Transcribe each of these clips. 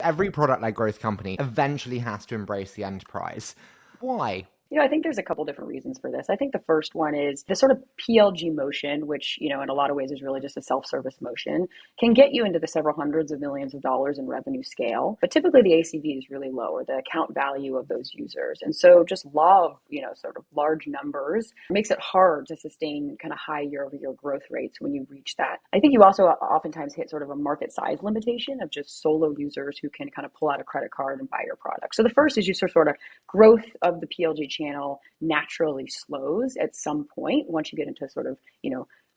Every product-led growth company eventually has to embrace the enterprise. Why? I think there's a couple different reasons for this. I think the first one is the sort of PLG motion, which, in a lot of ways is really just a self-service motion, can get you into the several hundreds of millions of dollars in revenue scale. But typically the ACV is really low, or the account value of those users. And so just law of, sort of large numbers makes it hard to sustain kind of high year-over-year growth rates when you reach that. I think you also oftentimes hit sort of a market size limitation of just solo users who can kind of pull out a credit card and buy your product. So the first is you sort of growth of the PLG channel naturally slows at some point once you get into sort of,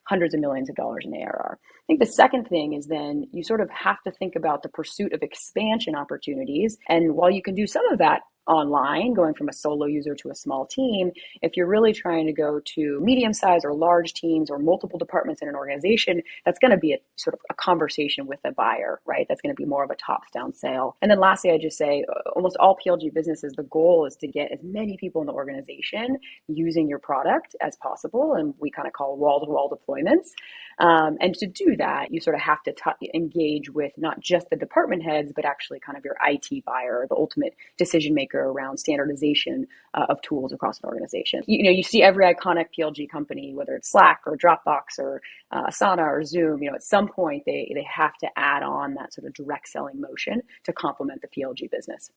hundreds of millions of dollars in ARR. I think the second thing is then you sort of have to think about the pursuit of expansion opportunities. And while you can do some of that online, going from a solo user to a small team, if you're really trying to go to medium size or large teams or multiple departments in an organization, that's going to be a sort of a conversation with a buyer, right? That's going to be more of a tops down sale. And then lastly, I just say almost all PLG businesses, the goal is to get as many people in the organization using your product as possible. And we kind of call wall-to-wall deployments. And to do that, you sort of have to engage with not just the department heads, but actually kind of your IT buyer, the ultimate decision maker around standardization of tools across an organization. You see every iconic PLG company, whether it's Slack or Dropbox or Asana or Zoom, at some point they have to add on that sort of direct selling motion to complement the PLG business.